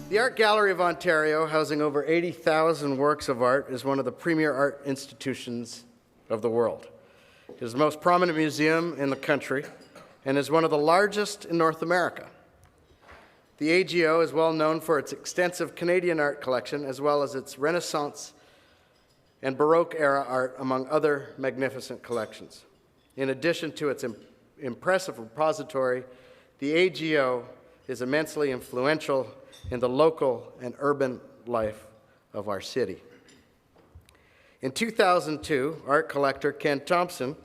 The Art Gallery of Ontario, housing over 80,000 works of art, is one of the premier art institutions of the world. It is the most prominent museum in the country and is one of the largest in North America. The AGO is well known for its extensive Canadian art collection, as well as its Renaissance and Baroque-era art, among other magnificent collections. In addition to its impressive repository, the AGO is immensely influential in the local and urban life of our city. In 2002, art collector Ken Thompson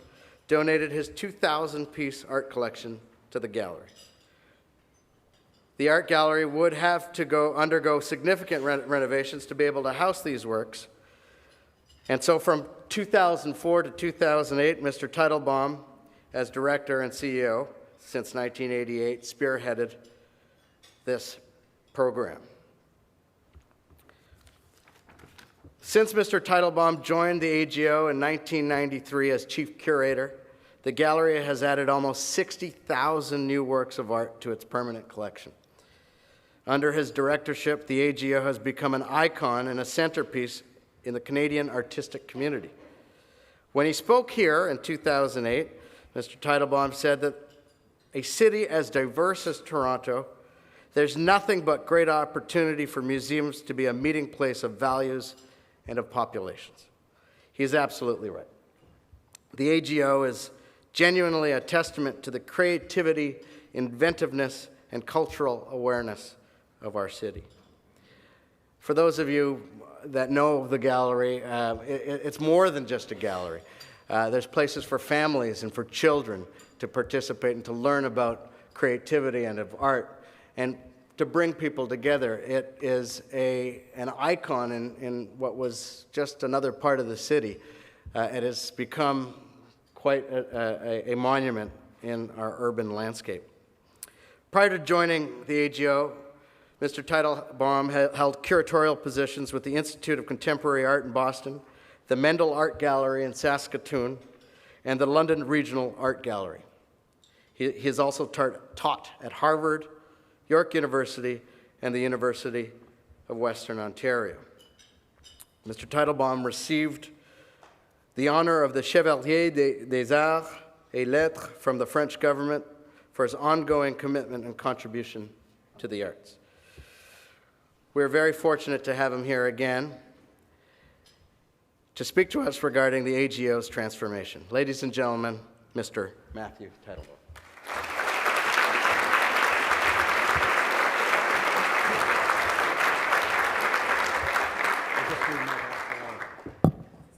donated his 2,000-piece art collection to the gallery. The art gallery would have to undergo significant renovations to be able to house these works. And so from 2004 to 2008, Mr. Teitelbaum, as director and CEO since 1988, spearheaded this program. Since Mr. Teitelbaum joined the AGO in 1993 as chief curator, the gallery has added almost 60,000 new works of art to its permanent collection. Under his directorship, the AGO has become an icon and a centerpiece in the Canadian artistic community. When he spoke here in 2008, Mr. Teitelbaum said that a city as diverse as Toronto, there's nothing but great opportunity for museums to be a meeting place of values and of populations. He's absolutely right. The AGO is genuinely a testament to the creativity, inventiveness, and cultural awareness of our city. For those of you that know the gallery, it's more than just a gallery. There's places for families and for children to participate and to learn about creativity and of art and to bring people together. It is an icon in what was just another part of the city. It has become quite a monument in our urban landscape. Prior to joining the AGO, Mr. Teitelbaum held curatorial positions with the Institute of Contemporary Art in Boston, the Mendel Art Gallery in Saskatoon, and the London Regional Art Gallery. He has also taught at Harvard, York University, and the University of Western Ontario. Mr. Teitelbaum received the honor of the Chevalier des Arts et Lettres from the French government for his ongoing commitment and contribution to the arts. We're very fortunate to have him here again to speak to us regarding the AGO's transformation. Ladies and gentlemen, Mr. Matthew Teitelbaum.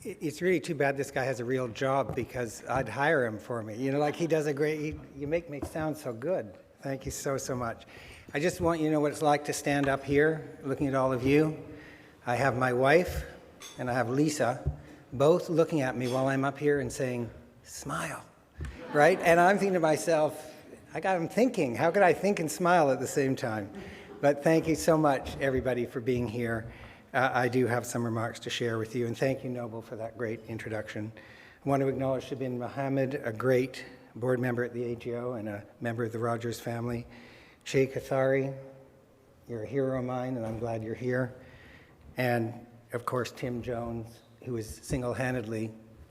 It's really too bad this guy has a real job, because I'd hire him for me. You know, like he does a great, you make me sound so good. Thank you so much. I just want you to know what it's like to stand up here looking at all of you. I have my wife and I have Lisa both looking at me while I'm up here and saying, smile, right? And I'm thinking to myself, I'm thinking, how could I think and smile at the same time? But thank you so much, everybody, for being here. I do have some remarks to share with you, and thank you, Noble, for that great introduction. I want to acknowledge Shabin Mohammed, a great board member at the AGO and a member of the Rogers family. Sheikh Athari, you're a hero of mine, and I'm glad you're here. And, of course, Tim Jones, who is single-handedly,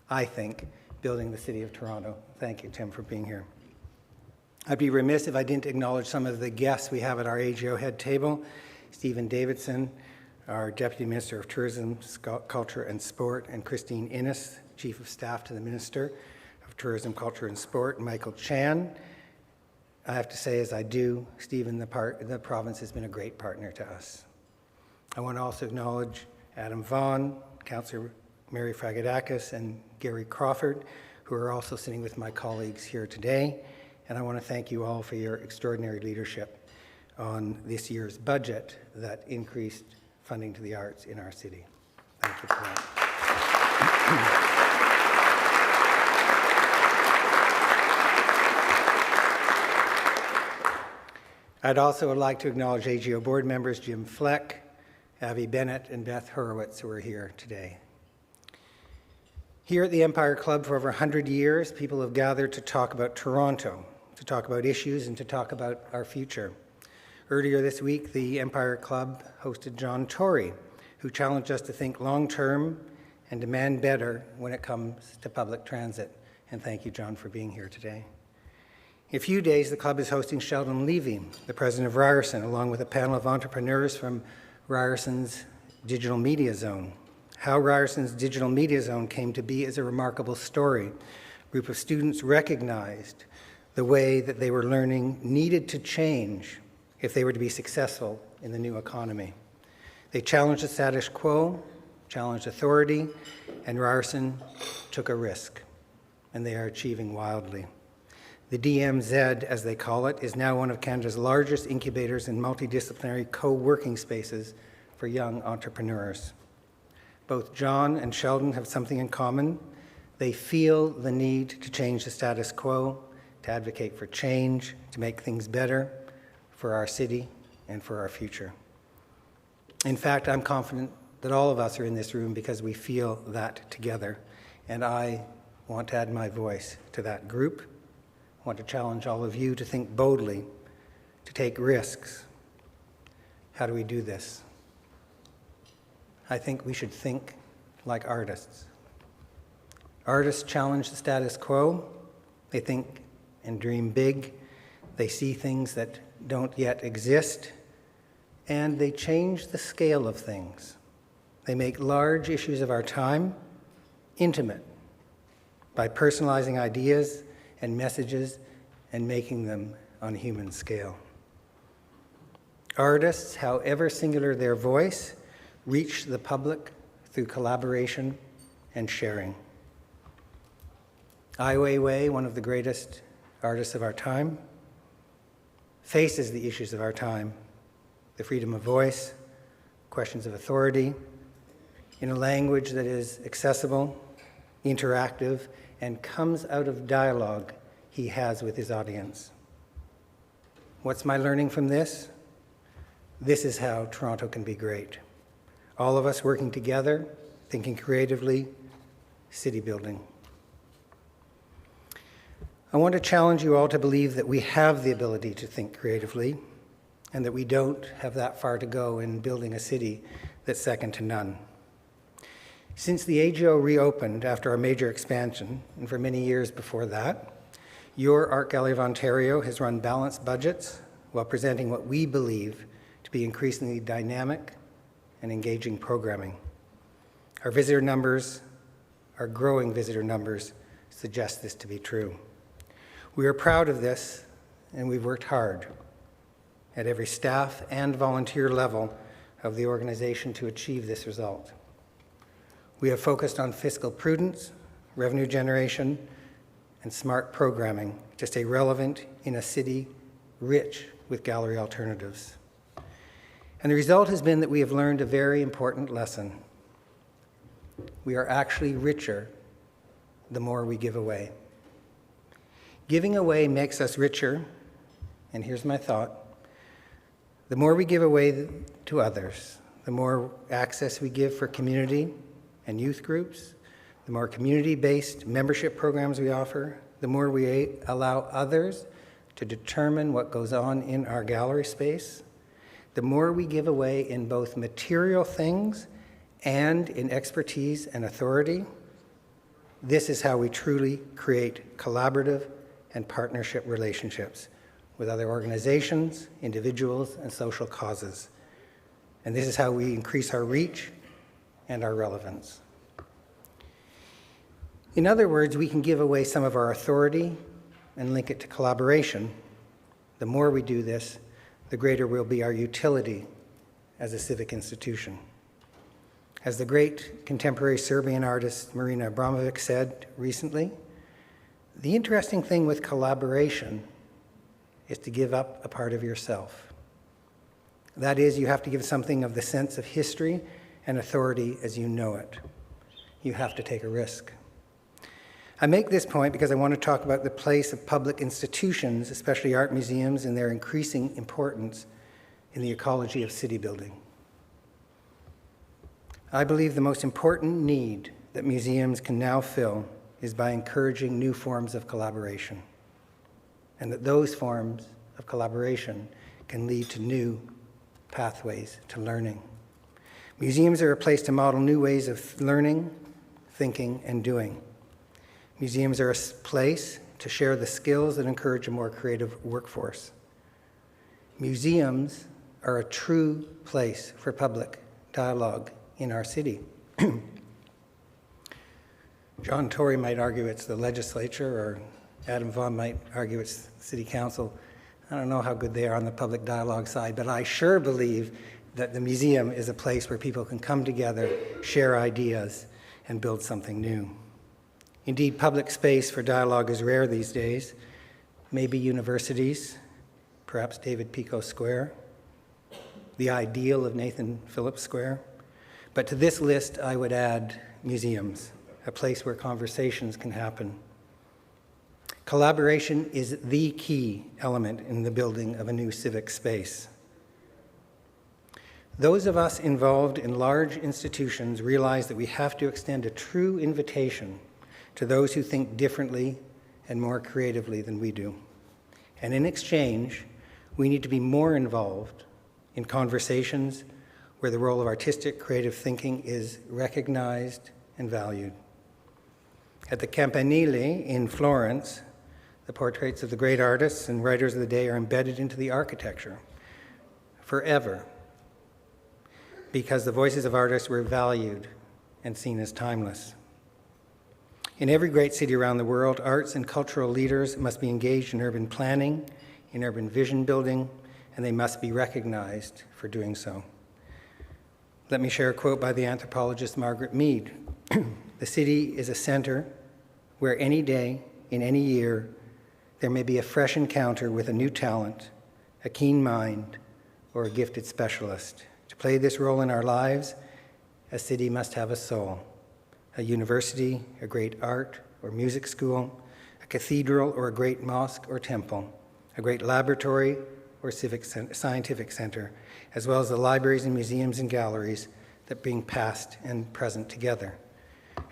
I think, building the city of Toronto. Thank you, Tim, for being here. I'd be remiss if I didn't acknowledge some of the guests we have at our AGO head table. Stephen Davidson, our Deputy Minister of Tourism, Culture and Sport, and Christine Innes, Chief of Staff to the Minister of Tourism, Culture and Sport, Michael Chan. I have to say, as I do, Stephen, the province has been a great partner to us. I want to also acknowledge Adam Vaughan, Councillor Mary Fragadakis, and Gary Crawford, who are also sitting with my colleagues here today. And I want to thank you all for your extraordinary leadership on this year's budget that increased funding to the arts in our city. Thank you for that. I'd also like to acknowledge AGO board members Jim Fleck, Avi Bennett, and Beth Horowitz, who are here today. Here at the Empire Club for over 100 years, people have gathered to talk about Toronto, to talk about issues, and to talk about our future. Earlier this week, the Empire Club hosted John Tory, who challenged us to think long-term and demand better when it comes to public transit. And thank you, John, for being here today. In a few days, the club is hosting Sheldon Levy, the president of Ryerson, along with a panel of entrepreneurs from Ryerson's Digital Media Zone. How Ryerson's Digital Media Zone came to be is a remarkable story. A group of students recognized the way that they were learning needed to change if they were to be successful in the new economy. They challenged the status quo, challenged authority, and Ryerson took a risk, and they are achieving wildly. The DMZ, as they call it, is now one of Canada's largest incubators and multidisciplinary co-working spaces for young entrepreneurs. Both John and Sheldon have something in common. They feel the need to change the status quo, to advocate for change, to make things better for our city and for our future. In fact, I'm confident that all of us are in this room because we feel that together. And I want to add my voice to that group. I want to challenge all of you to think boldly, to take risks. How do we do this? I think we should think like artists. Artists challenge the status quo. They think and dream big. They see things that don't yet exist, and they change the scale of things. They make large issues of our time intimate by personalizing ideas and messages and making them on a human scale. Artists, however singular their voice, reach the public through collaboration and sharing. Ai Weiwei, one of the greatest artists of our time, faces the issues of our time, the freedom of voice, questions of authority, in a language that is accessible, interactive, and comes out of dialogue he has with his audience. What's my learning from this? This is how Toronto can be great. All of us working together, thinking creatively, city building. I want to challenge you all to believe that we have the ability to think creatively and that we don't have that far to go in building a city that's second to none. Since the AGO reopened after our major expansion, and for many years before that, your Art Gallery of Ontario has run balanced budgets while presenting what we believe to be increasingly dynamic and engaging programming. Our visitor numbers, our growing visitor numbers, suggest this to be true. We are proud of this, and we've worked hard at every staff and volunteer level of the organization to achieve this result. We have focused on fiscal prudence, revenue generation, and smart programming to stay relevant in a city rich with gallery alternatives. And the result has been that we have learned a very important lesson. We are actually richer the more we give away. Giving away makes us richer, and here's my thought. The more we give away to others, the more access we give for community and youth groups, the more community-based membership programs we offer, the more we allow others to determine what goes on in our gallery space, the more we give away in both material things and in expertise and authority. This is how we truly create collaborative and partnership relationships with other organizations, individuals, and social causes. And this is how we increase our reach and our relevance. In other words, we can give away some of our authority and link it to collaboration. The more we do this, the greater will be our utility as a civic institution. As the great contemporary Serbian artist Marina Abramovic said recently, the interesting thing with collaboration is to give up a part of yourself. That is, you have to give something of the sense of history and authority as you know it. You have to take a risk. I make this point because I want to talk about the place of public institutions, especially art museums, and their increasing importance in the ecology of city building. I believe the most important need that museums can now fill is by encouraging new forms of collaboration, and that those forms of collaboration can lead to new pathways to learning. Museums are a place to model new ways of learning, thinking, and doing. Museums are a place to share the skills that encourage a more creative workforce. Museums are a true place for public dialogue in our city. John Tory might argue it's the legislature, or Adam Vaughan might argue it's the city council. I don't know how good they are on the public dialogue side, but I sure believe that the museum is a place where people can come together, share ideas, and build something new. Indeed, public space for dialogue is rare these days. Maybe universities, perhaps David Pico Square, the ideal of Nathan Phillips Square. But to this list, I would add museums, a place where conversations can happen. Collaboration is the key element in the building of a new civic space. Those of us involved in large institutions realize that we have to extend a true invitation to those who think differently and more creatively than we do. And in exchange, we need to be more involved in conversations where the role of artistic creative thinking is recognized and valued. At the Campanile in Florence, the portraits of the great artists and writers of the day are embedded into the architecture forever, because the voices of artists were valued and seen as timeless. In every great city around the world, arts and cultural leaders must be engaged in urban planning, in urban vision building, and they must be recognized for doing so. Let me share a quote by the anthropologist Margaret Mead. The city is a center where any day, in any year, there may be a fresh encounter with a new talent, a keen mind, or a gifted specialist. To play this role in our lives, a city must have a soul, a university, a great art or music school, a cathedral or a great mosque or temple, a great laboratory or scientific center, as well as the libraries and museums and galleries that bring past and present together.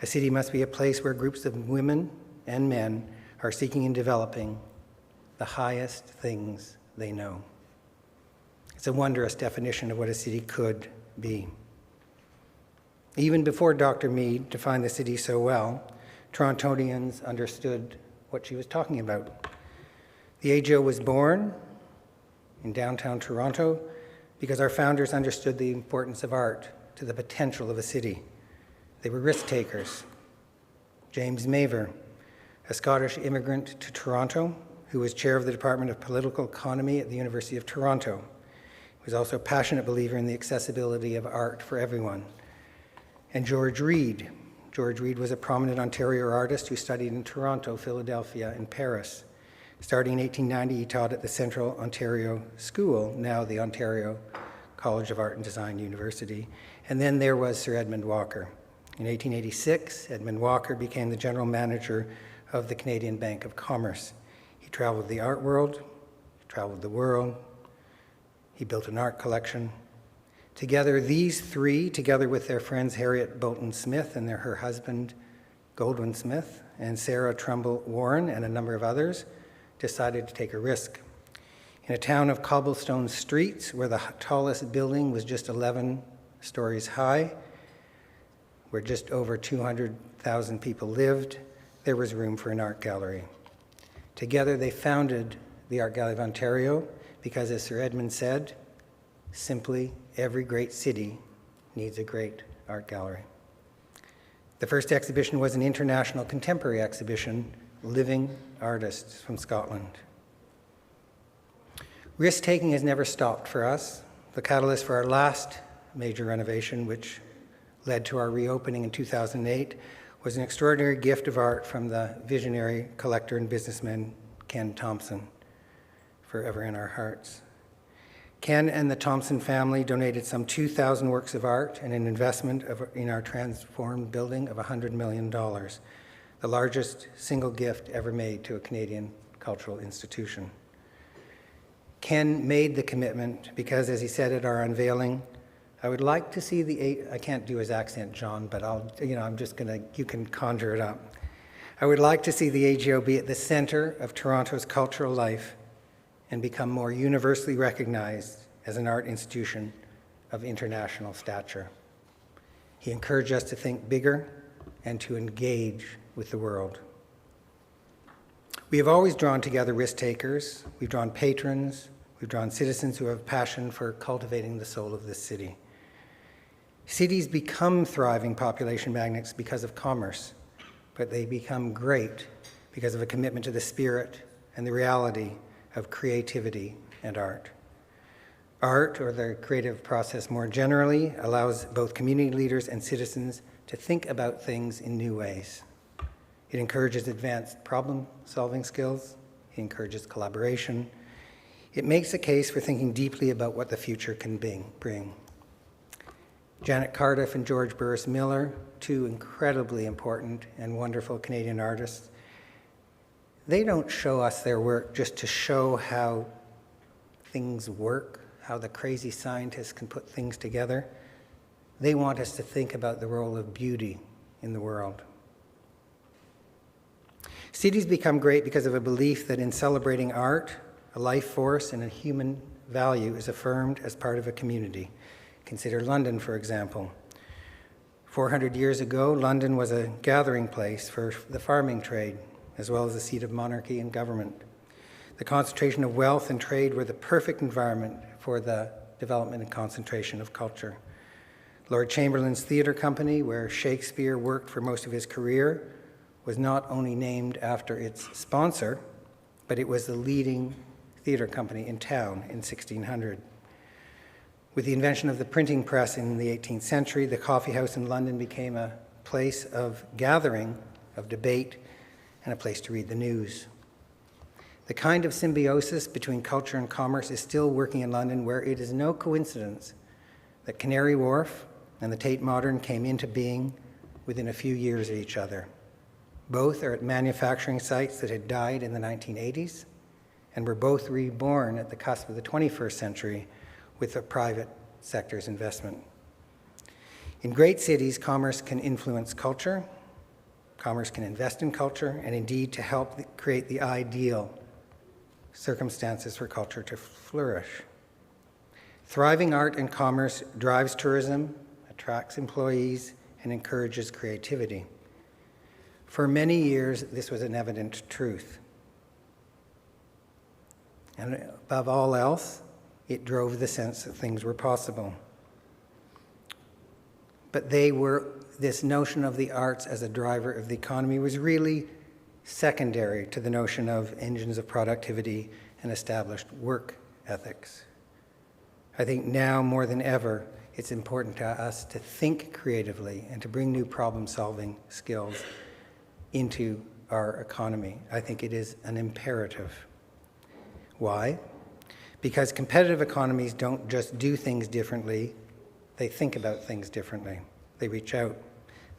A city must be a place where groups of women and men are seeking and developing the highest things they know. It's a wondrous definition of what a city could be. Even before Dr. Mead defined the city so well, Torontonians understood what she was talking about. The AGO was born in downtown Toronto because our founders understood the importance of art to the potential of a city. They were risk takers. James Maver, a Scottish immigrant to Toronto who was chair of the Department of Political Economy at the University of Toronto, was also a passionate believer in the accessibility of art for everyone. And George Reed. George Reed was a prominent Ontario artist who studied in Toronto, Philadelphia, and Paris. Starting in 1890, he taught at the Central Ontario School, now the Ontario College of Art and Design University. And then there was Sir Edmund Walker. In 1886, Edmund Walker became the general manager of the Canadian Bank of Commerce. He traveled the art world, traveled the world. He built an art collection. Together, these three, together with their friends Harriet Bolton Smith and her husband Goldwin Smith and Sarah Trumbull Warren and a number of others, decided to take a risk. In a town of cobblestone streets where the tallest building was just 11 stories high, where just over 200,000 people lived, there was room for an art gallery. Together, they founded the Art Gallery of Ontario because, as Sir Edmund said, simply every great city needs a great art gallery. The first exhibition was an international contemporary exhibition, Living Artists from Scotland. Risk-taking has never stopped for us. The catalyst for our last major renovation, which led to our reopening in 2008, was an extraordinary gift of art from the visionary collector and businessman Ken Thompson, forever in our hearts. Ken and the Thompson family donated some 2,000 works of art and an investment in our transformed building of $100 million, the largest single gift ever made to a Canadian cultural institution. Ken made the commitment because, as he said at our unveiling, I would like to see I can't do his accent, John, but you can conjure it up. I would like to see the AGO be at the center of Toronto's cultural life and become more universally recognized as an art institution of international stature. He encouraged us to think bigger and to engage with the world. We have always drawn together risk takers, we've drawn patrons, we've drawn citizens who have passion for cultivating the soul of this city. Cities become thriving population magnets because of commerce, but they become great because of a commitment to the spirit and the reality of creativity and art. Art, or the creative process more generally, allows both community leaders and citizens to think about things in new ways. It encourages advanced problem-solving skills. It encourages collaboration. It makes a case for thinking deeply about what the future can bring. Janet Cardiff and George Burris Miller, two incredibly important and wonderful Canadian artists, they don't show us their work just to show how things work, how the crazy scientists can put things together. They want us to think about the role of beauty in the world. Cities become great because of a belief that in celebrating art, a life force and a human value is affirmed as part of a community. Consider London, for example. 400 years ago, London was a gathering place for the farming trade, as well as a seat of monarchy and government. The concentration of wealth and trade were the perfect environment for the development and concentration of culture. Lord Chamberlain's theatre company, where Shakespeare worked for most of his career, was not only named after its sponsor, but it was the leading theatre company in town in 1600. With the invention of the printing press in the 18th century, the coffee house in London became a place of gathering, of debate, and a place to read the news. The kind of symbiosis between culture and commerce is still working in London, where it is no coincidence that Canary Wharf and the Tate Modern came into being within a few years of each other. Both are at manufacturing sites that had died in the 1980s and were both reborn at the cusp of the 21st century with the private sector's investment. In great cities, commerce can influence culture, commerce can invest in culture, and indeed to help create the ideal circumstances for culture to flourish. Thriving art and commerce drives tourism, attracts employees, and encourages creativity. For many years, this was an evident truth. And above all else, it drove the sense that things were possible. But this notion of the arts as a driver of the economy was really secondary to the notion of engines of productivity and established work ethics. I think now more than ever, it's important to us to think creatively and to bring new problem-solving skills into our economy. I think it is an imperative. Why? Because competitive economies don't just do things differently, they think about things differently. They reach out.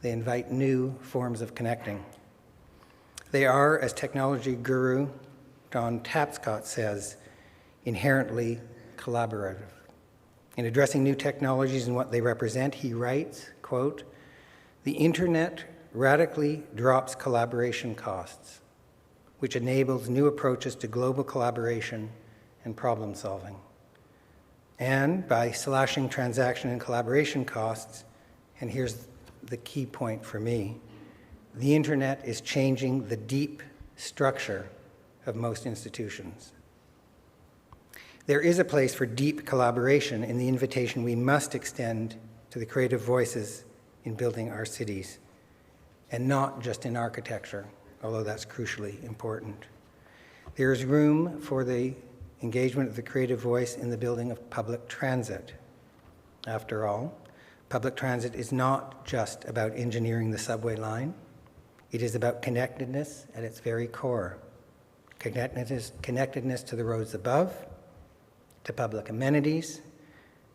They invite new forms of connecting. They are, as technology guru Don Tapscott says, inherently collaborative. In addressing new technologies and what they represent, he writes, quote, "The internet radically drops collaboration costs, which enables new approaches to global collaboration and problem solving. And by slashing transaction and collaboration costs, and here's the key point for me, the internet is changing the deep structure of most institutions. There is a place for deep collaboration in the invitation we must extend to the creative voices in building our cities, and not just in architecture, although that's crucially important. There is room for the engagement of the creative voice in the building of public transit. After all, public transit is not just about engineering the subway line. It is about connectedness at its very core. Connectedness to the roads above, to public amenities,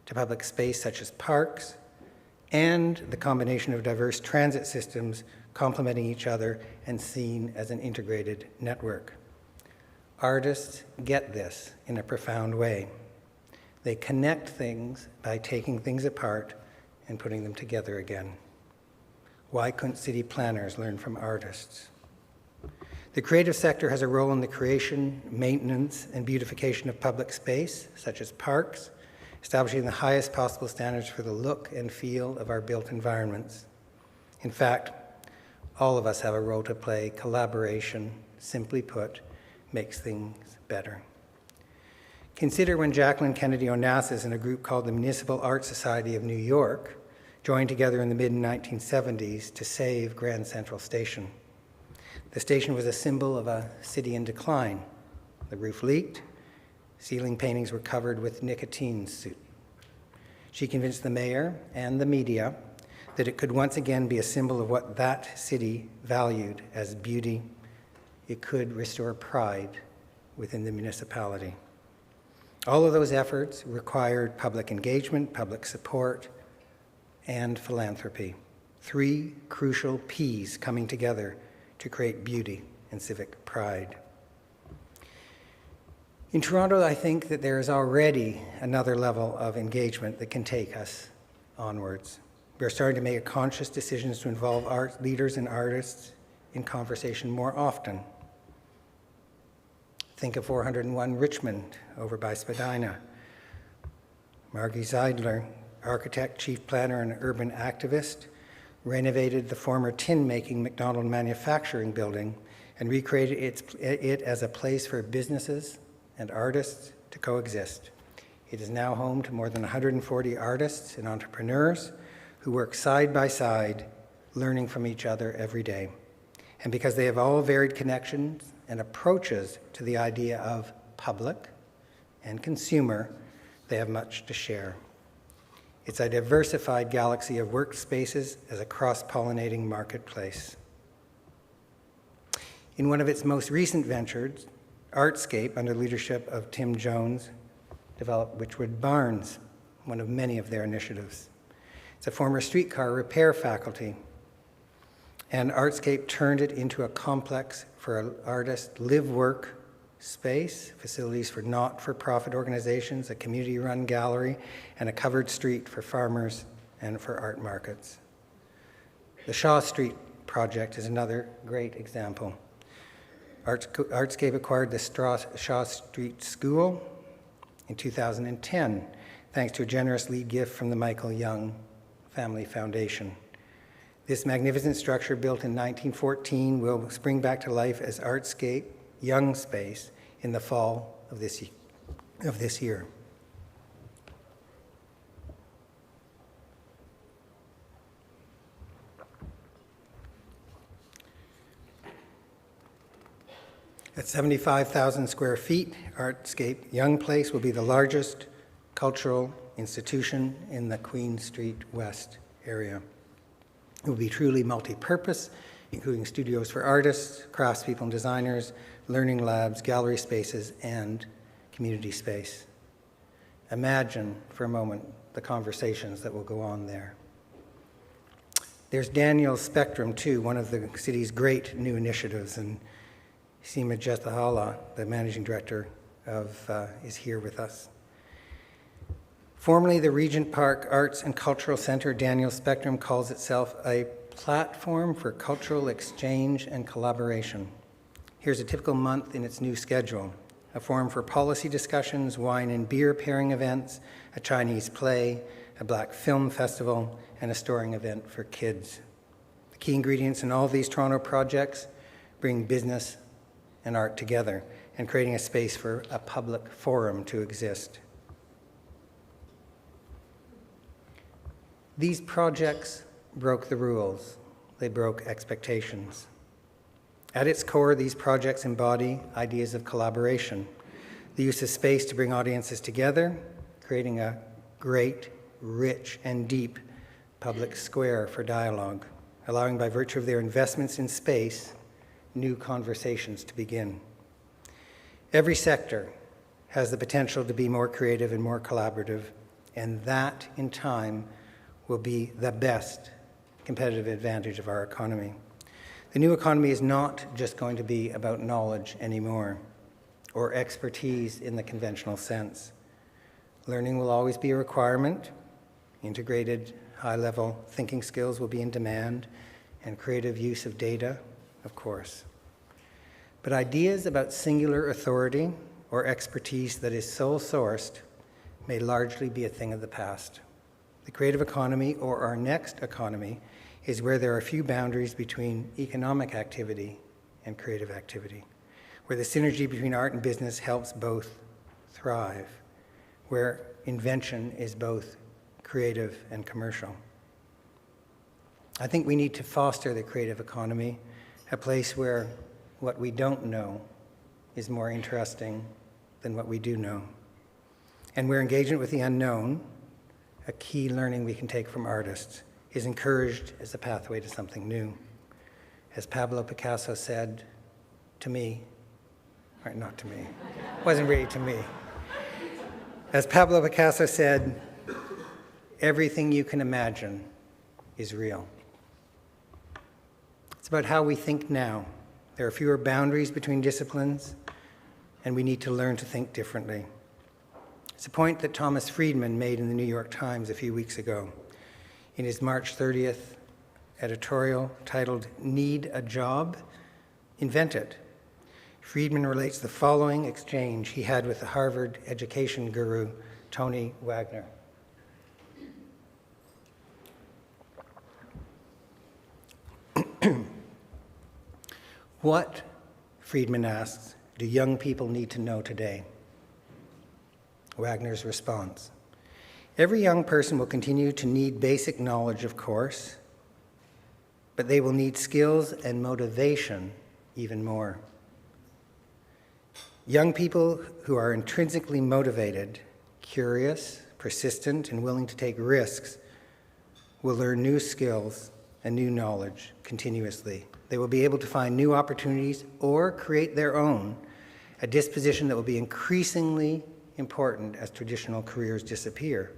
to public space such as parks, and the combination of diverse transit systems complementing each other and seen as an integrated network. Artists get this in a profound way. They connect things by taking things apart and putting them together again. Why couldn't city planners learn from artists? The creative sector has a role in the creation, maintenance, and beautification of public space, such as parks, establishing the highest possible standards for the look and feel of our built environments. In fact, all of us have a role to play. Collaboration, simply put, makes things better. Consider when Jacqueline Kennedy Onassis and a group called the Municipal Art Society of New York joined together in the mid-1970s to save Grand Central Station. The station was a symbol of a city in decline. The roof leaked, ceiling paintings were covered with nicotine soot. She convinced the mayor and the media that it could once again be a symbol of what that city valued as beauty. It could restore pride within the municipality. All of those efforts required public engagement, public support, and philanthropy. Three crucial P's coming together to create beauty and civic pride. In Toronto, I think that there is already another level of engagement that can take us onwards. We're starting to make conscious decisions to involve art leaders and artists in conversation more often. Think of 401 Richmond over by Spadina. Margie Zeidler, architect, chief planner, and urban activist, renovated the former tin-making McDonald manufacturing building and recreated it as a place for businesses and artists to coexist. It is now home to more than 140 artists and entrepreneurs who work side by side, learning from each other every day. And because they have all varied connections and approaches to the idea of public and consumer, they have much to share. It's a diversified galaxy of workspaces as a cross-pollinating marketplace. In one of its most recent ventures, Artscape, under leadership of Tim Jones, developed Witchwood Barns, one of many of their initiatives. It's a former streetcar repair faculty, and Artscape turned it into a complex for an artist live-work space, facilities for not-for-profit organizations, a community-run gallery, and a covered street for farmers and for art markets. The Shaw Street project is another great example. Artscape acquired the Shaw Street School in 2010, thanks to a generous lead gift from the Michael Young Family Foundation. This magnificent structure, built in 1914, will spring back to life as Artscape Young Space in the fall of this year. At 75,000 square feet, Artscape Young Place will be the largest cultural institution in the Queen Street West area. It will be truly multi-purpose, including studios for artists, craftspeople and designers, learning labs, gallery spaces, and community space. Imagine for a moment the conversations that will go on there. There's Daniel's Spectrum, too, one of the city's great new initiatives, and Seema Jethahala, the managing director is here with us. Formerly the Regent Park Arts and Cultural Center, Daniel Spectrum calls itself a platform for cultural exchange and collaboration. Here's a typical month in its new schedule: a forum for policy discussions, wine and beer pairing events, a Chinese play, a Black film festival, and a storing event for kids. The key ingredients in all these Toronto projects bring business and art together and creating a space for a public forum to exist. These projects broke the rules. They broke expectations. At its core, these projects embody ideas of collaboration, the use of space to bring audiences together, creating a great, rich, and deep public square for dialogue, allowing by virtue of their investments in space, new conversations to begin. Every sector has the potential to be more creative and more collaborative, and that, in time, will be the best competitive advantage of our economy. The new economy is not just going to be about knowledge anymore, or expertise in the conventional sense. Learning will always be a requirement. Integrated, high-level thinking skills will be in demand, and creative use of data, of course. But ideas about singular authority or expertise that is sole-sourced may largely be a thing of the past. The creative economy, or our next economy, is where there are few boundaries between economic activity and creative activity, where the synergy between art and business helps both thrive, where invention is both creative and commercial. I think we need to foster the creative economy, a place where what we don't know is more interesting than what we do know, and where engagement with the unknown, a key learning we can take from artists, is encouraged as a pathway to something new. As Pablo Picasso said to me, or not to me, wasn't really to me. As Pablo Picasso said, everything you can imagine is real. It's about how we think now. There are fewer boundaries between disciplines, and we need to learn to think differently. It's a point that Thomas Friedman made in the New York Times a few weeks ago in his March 30th editorial titled, "Need a Job? Invent It." Friedman relates the following exchange he had with the Harvard education guru, Tony Wagner. What, Friedman asks, do young people need to know today? Wagner's response: every young person will continue to need basic knowledge, of course, but they will need skills and motivation even more. Young people who are intrinsically motivated, curious, persistent, and willing to take risks will learn new skills and new knowledge continuously. They will be able to find new opportunities or create their own, a disposition that will be increasingly important as traditional careers disappear.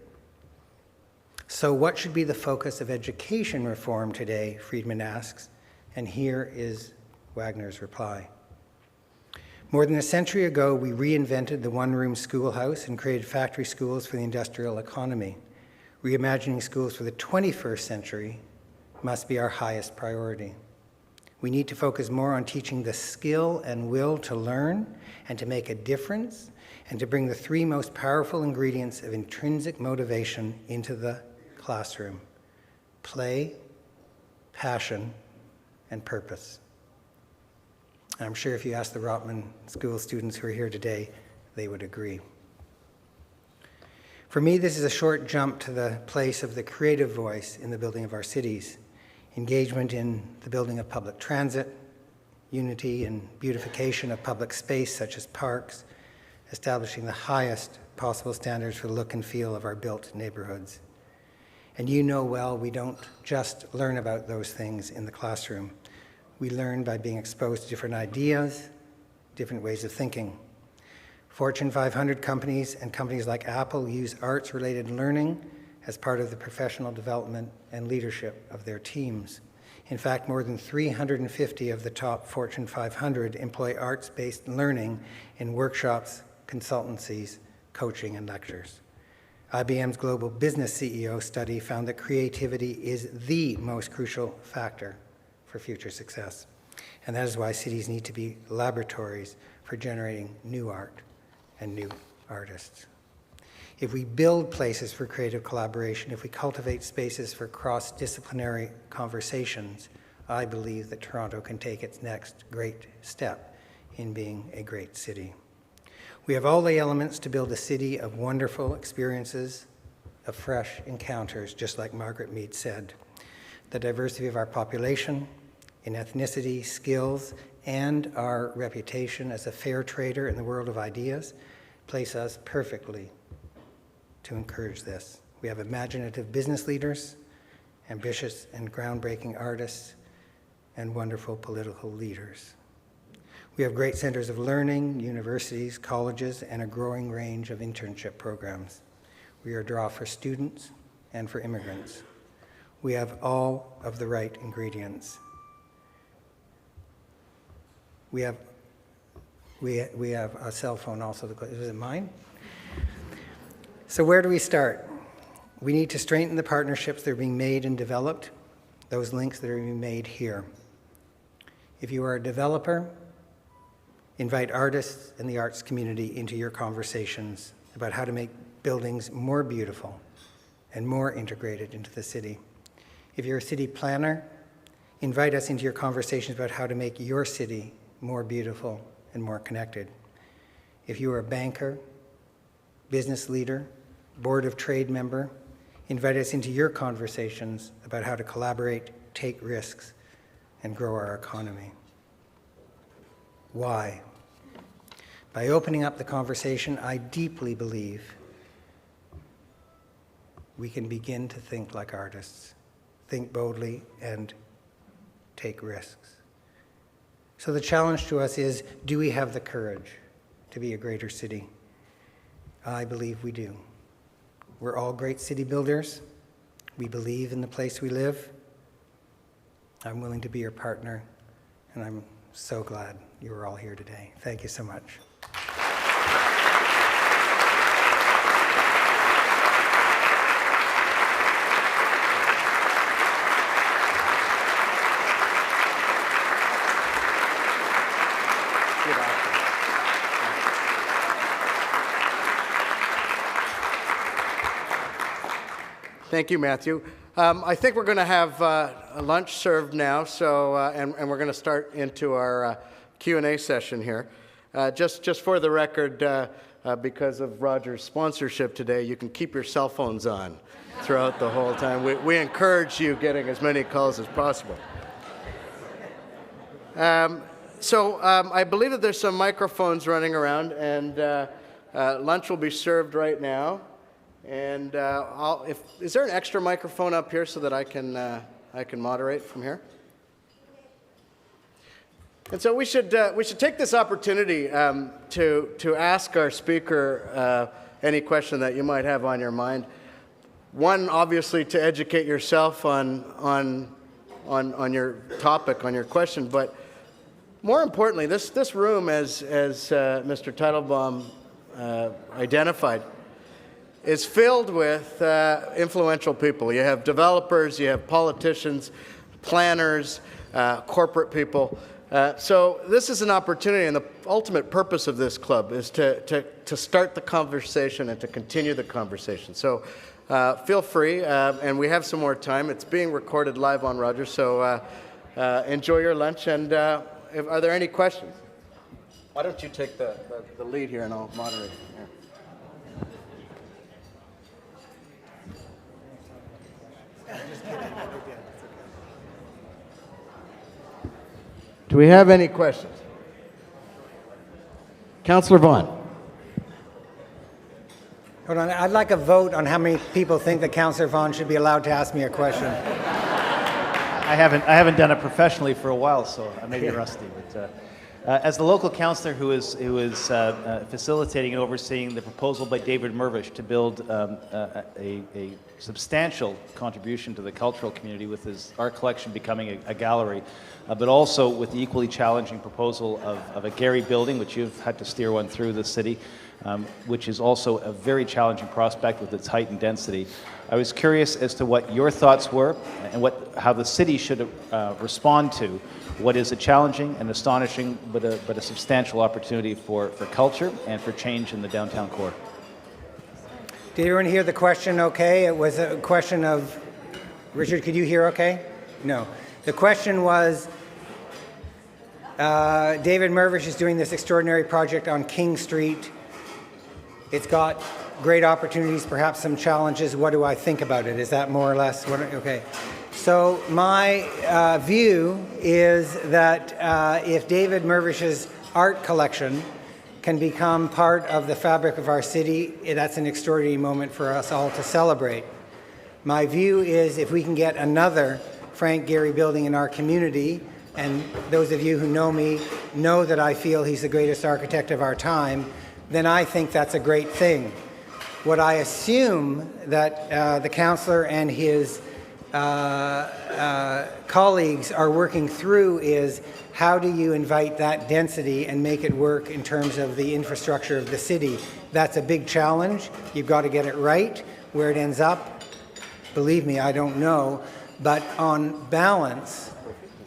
So what should be the focus of education reform today, Friedman asks, and here is Wagner's reply. More than a century ago, we reinvented the one-room schoolhouse and created factory schools for the industrial economy. Reimagining schools for the 21st century must be our highest priority. We need to focus more on teaching the skill and will to learn and to make a difference, and to bring the three most powerful ingredients of intrinsic motivation into the classroom: play, passion, and purpose. And I'm sure if you ask the Rotman School students who are here today, they would agree. For me, this is a short jump to the place of the creative voice in the building of our cities. Engagement in the building of public transit, unity and beautification of public space such as parks, establishing the highest possible standards for the look and feel of our built neighborhoods. And you know well, we don't just learn about those things in the classroom. We learn by being exposed to different ideas, different ways of thinking. Fortune 500 companies and companies like Apple use arts-related learning as part of the professional development and leadership of their teams. In fact, more than 350 of the top Fortune 500 employ arts-based learning in workshops, consultancies, coaching, and lectures. IBM's Global Business CEO study found that creativity is the most crucial factor for future success. And that is why cities need to be laboratories for generating new art and new artists. If we build places for creative collaboration, if we cultivate spaces for cross-disciplinary conversations, I believe that Toronto can take its next great step in being a great city. We have all the elements to build a city of wonderful experiences, of fresh encounters, just like Margaret Mead said. The diversity of our population, in ethnicity, skills, and our reputation as a fair trader in the world of ideas place us perfectly to encourage this. We have imaginative business leaders, ambitious and groundbreaking artists, and wonderful political leaders. We have great centers of learning, universities, colleges, and a growing range of internship programs. We are a draw for students and for immigrants. We have all of the right ingredients. We have a cell phone also. Is it mine? So where do we start? We need to strengthen the partnerships that are being made and developed, those links that are being made here. If you are a developer, Invite artists and the arts community into your conversations about how to make buildings more beautiful and more integrated into the city. If you're a city planner, invite us into your conversations about how to make your city more beautiful and more connected. If you are a banker, business leader, board of trade member, invite us into your conversations about how to collaborate, take risks, and grow our economy. Why? By opening up the conversation, I deeply believe we can begin to think like artists, think boldly, and take risks. So the challenge to us is, do we have the courage to be a greater city? I believe we do. We're all great city builders. We believe in the place we live. I'm willing to be your partner, and I'm so glad you are all here today. Thank you so much. Thank you, Matthew. I think we're going to have a lunch served now, so and we're going to start into our Q&A session here. Just for the record, because of Roger's sponsorship today, you can keep your cell phones on throughout the whole time. We encourage you getting as many calls as possible. I believe that there's some microphones running around, and lunch will be served right now. And is there an extra microphone up here so that I can moderate from here? And so we should take this opportunity to ask our speaker any question that you might have on your mind. One, obviously, to educate yourself on your topic, on your question, but more importantly, this room, as Mr. Teitelbaum identified, is filled with influential people. You have developers, you have politicians, planners, corporate people. So this is an opportunity, and the ultimate purpose of this club is to start the conversation and to continue the conversation. So feel free, and we have some more time. It's being recorded live on Rogers, so enjoy your lunch. And are there any questions? Why don't you take the lead here, and I'll moderate from here. Do we have any questions? Councillor Vaughan. Hold on, I'd like a vote on how many people think that Councillor Vaughan should be allowed to ask me a question. I haven't done it professionally for a while, so I may be rusty. But as the local councillor who is facilitating and overseeing the proposal by David Mervish to build a substantial contribution to the cultural community with his art collection becoming a gallery, but also with the equally challenging proposal of a Gehry building, which you've had to steer one through the city, which is also a very challenging prospect with its height and density. I was curious as to what your thoughts were and how the city should respond to what is a challenging and astonishing but a substantial opportunity for culture and for change in the downtown core. Did everyone hear the question okay? It was a question of, Richard, could you hear okay? No. The question was, David Mervish is doing this extraordinary project on King Street. It's got great opportunities, perhaps some challenges. What do I think about it? Is that more or less what? Okay. So my view is that if David Mervish's art collection can become part of the fabric of our city, that's an extraordinary moment for us all to celebrate. My view is if we can get another Frank Gehry building in our community, and those of you who know me know that I feel he's the greatest architect of our time, then I think that's a great thing. What I assume that the councillor and his colleagues are working through is how do you invite that density and make it work in terms of the infrastructure of the city. That's a big challenge. You've got to get it right. Where it ends up, believe me, I don't know. But on balance,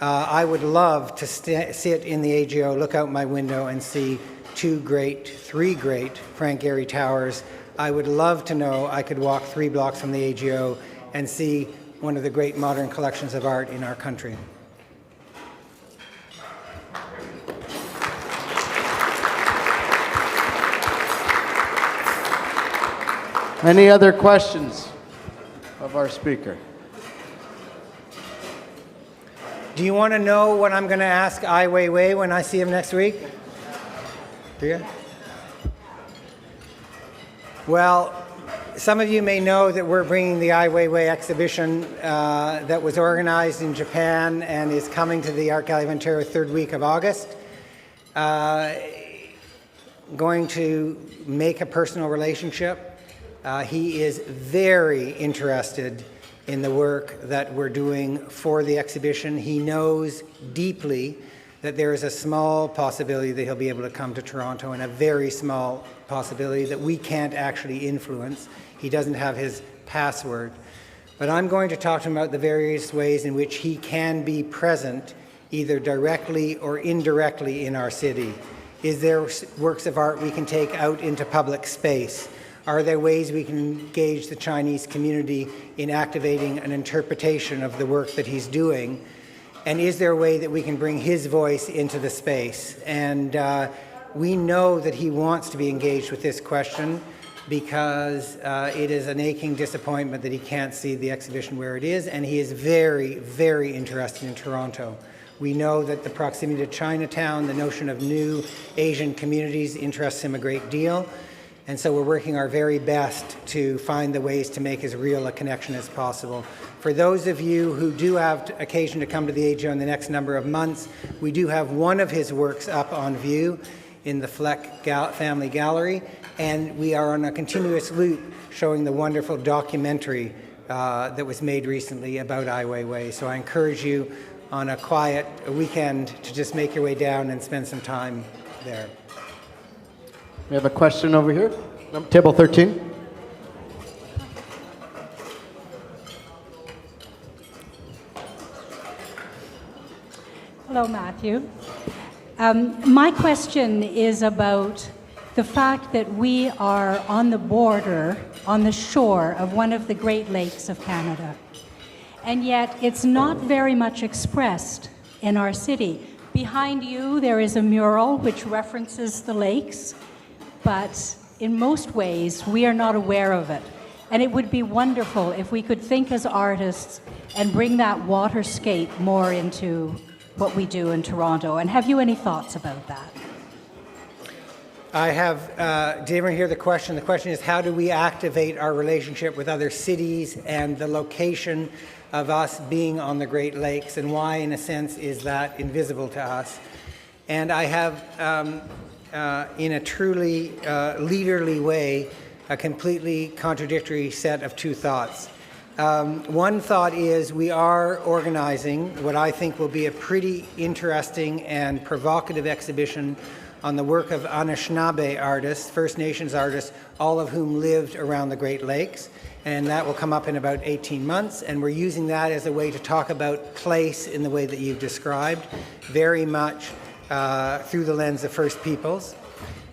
I would love to sit in the AGO, look out my window, and see three great Frank Gehry towers. I would love to know I could walk 3 blocks from the AGO and see one of the great modern collections of art in our country. Any other questions of our speaker? Do you want to know what I'm going to ask Ai Weiwei when I see him next week? Do you? Well, some of you may know that we're bringing the Ai Weiwei exhibition that was organized in Japan and is coming to the Art Gallery of Ontario third week of August. Going to make a personal relationship. He is very interested in the work that we're doing for the exhibition. He knows deeply that there is a small possibility that he'll be able to come to Toronto, and a very small possibility that we can't actually influence. He doesn't have his password. But I'm going to talk to him about the various ways in which he can be present, either directly or indirectly, in our city. Is there works of art we can take out into public space? Are there ways we can engage the Chinese community in activating an interpretation of the work that he's doing? And is there a way that we can bring his voice into the space? And we know that he wants to be engaged with this question because it is an aching disappointment that he can't see the exhibition where it is, and he is very, very interested in Toronto. We know that the proximity to Chinatown, the notion of new Asian communities interests him a great deal. And so we're working our very best to find the ways to make as real a connection as possible. For those of you who do have occasion to come to the AGO in the next number of months, we do have one of his works up on view in the Fleck Family Gallery, and we are on a continuous loop showing the wonderful documentary that was made recently about Ai Weiwei. So I encourage you on a quiet weekend to just make your way down and spend some time there. We have a question over here, table 13. Hello, Matthew. My question is about the fact that we are on the border, on the shore of one of the Great Lakes of Canada, and yet it's not very much expressed in our city. Behind you, there is a mural which references the lakes, but in most ways, we are not aware of it. And it would be wonderful if we could think as artists and bring that waterscape more into what we do in Toronto. And have you any thoughts about that? I have, did everyone hear the question? The question is, how do we activate our relationship with other cities and the location of us being on the Great Lakes, and why, in a sense, is that invisible to us? And I have, in a truly leaderly way, a completely contradictory set of two thoughts. One thought is we are organizing what I think will be a pretty interesting and provocative exhibition on the work of Anishinaabe artists, First Nations artists, all of whom lived around the Great Lakes. And that will come up in about 18 months. And we're using that as a way to talk about place in the way that you've described, very much through the lens of First Peoples.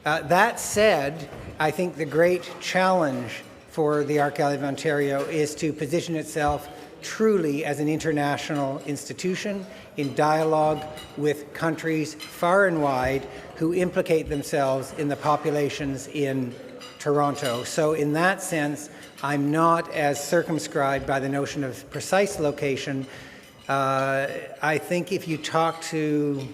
That said, I think the great challenge for the Art Gallery of Ontario is to position itself truly as an international institution in dialogue with countries far and wide who implicate themselves in the populations in Toronto. So in that sense, I'm not as circumscribed by the notion of precise location. I think if you talk to,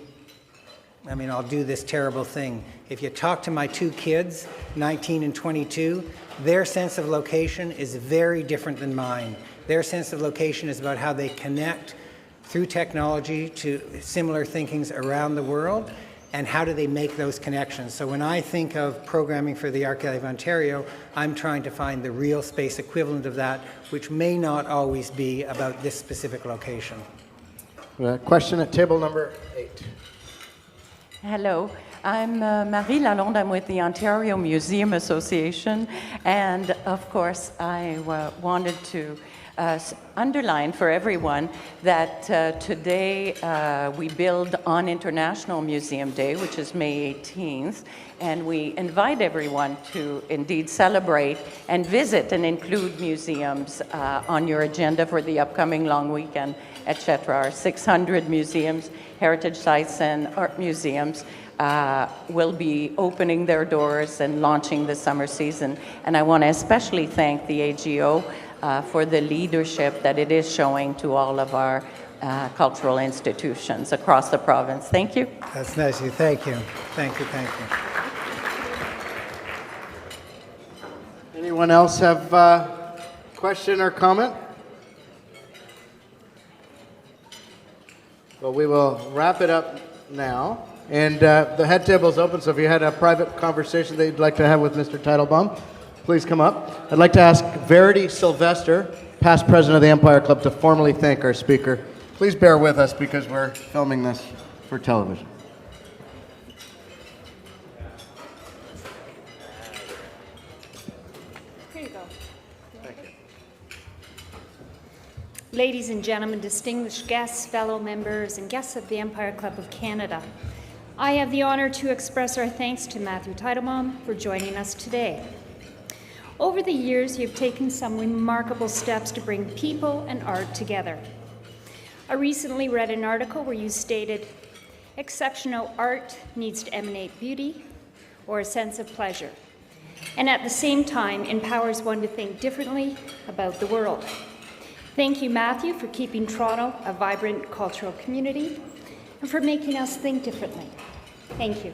I'll do this terrible thing. If you talk to my two kids, 19 and 22, their sense of location is very different than mine. Their sense of location is about how they connect through technology to similar thinkings around the world, and how do they make those connections. So when I think of programming for the Art Gallery of Ontario, I'm trying to find the real space equivalent of that, which may not always be about this specific location. Question at table number 8. Hello, I'm Marie Lalonde. I'm with the Ontario Museum Association, and of course I wanted to underline for everyone that today we build on International Museum Day, which is May 18th, and we invite everyone to indeed celebrate and visit and include museums on your agenda for the upcoming long weekend, etc. Our 600 museums, heritage sites, and art museums will be opening their doors and launching the summer season. And I want to especially thank the AGO for the leadership that it is showing to all of our cultural institutions across the province. Thank you. That's nice of you. Thank you. Thank you. Thank you. Anyone else have a question or comment? Well, we will wrap it up now. And the head table is open, so if you had a private conversation that you'd like to have with Mr. Teitelbaum, please come up. I'd like to ask Verity Sylvester, past president of the Empire Club, to formally thank our speaker. Please bear with us because we're filming this for television. Here you go. Thank you. Ladies and gentlemen, distinguished guests, fellow members, and guests of the Empire Club of Canada, I have the honor to express our thanks to Matthew Teitelbaum for joining us today. Over the years, you've taken some remarkable steps to bring people and art together. I recently read an article where you stated, exceptional art needs to emanate beauty or a sense of pleasure, and at the same time empowers one to think differently about the world. Thank you, Matthew, for keeping Toronto a vibrant cultural community and for making us think differently. Thank you.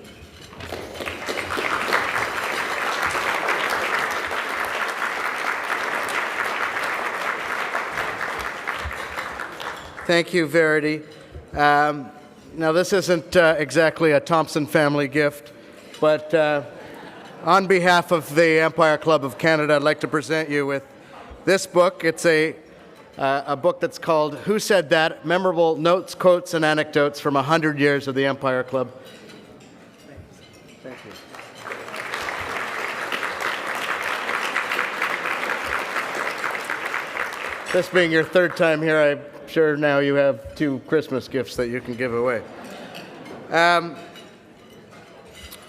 Thank you, Verity. Now, this isn't exactly a Thompson family gift, but on behalf of the Empire Club of Canada, I'd like to present you with this book. It's a book that's called Who Said That? Memorable Notes, Quotes, and Anecdotes from 100 Years of the Empire Club. Thank you. This being your third time here, I'm sure now you have 2 Christmas gifts that you can give away.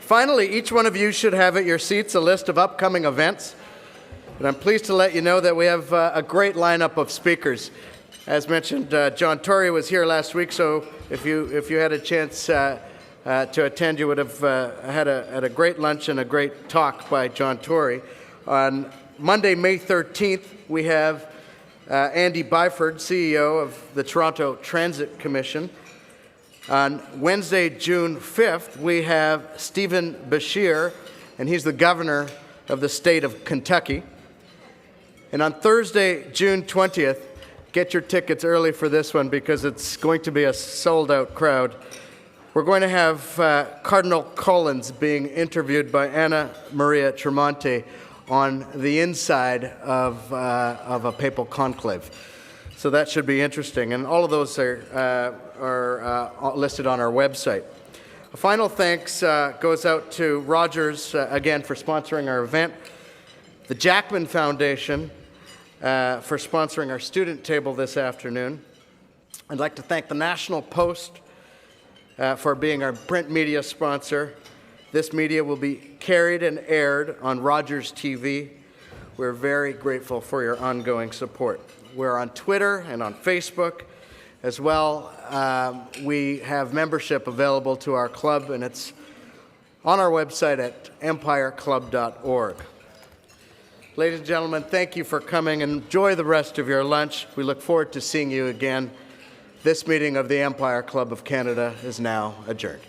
Finally, each one of you should have at your seats a list of upcoming events. And I'm pleased to let you know that we have a great lineup of speakers. As mentioned, John Tory was here last week, so if you had a chance to attend, you would have had a great lunch and a great talk by John Tory. On Monday, May 13th, we have Andy Byford, CEO of the Toronto Transit Commission. On Wednesday, June 5th, we have Stephen Bashir, and he's the governor of the state of Kentucky. And on Thursday, June 20th, get your tickets early for this one because it's going to be a sold-out crowd. We're going to have Cardinal Collins being interviewed by Anna Maria Tremonti on the inside of a papal conclave. So that should be interesting. And all of those are listed on our website. A final thanks goes out to Rogers, again, for sponsoring our event, the Jackman Foundation for sponsoring our student table this afternoon. I'd like to thank the National Post for being our print media sponsor. This media will be carried and aired on Rogers TV. We're very grateful for your ongoing support. We're on Twitter and on Facebook as well. We have membership available to our club, and it's on our website at empireclub.org. Ladies and gentlemen, thank you for coming. Enjoy the rest of your lunch. We look forward to seeing you again. This meeting of the Empire Club of Canada is now adjourned.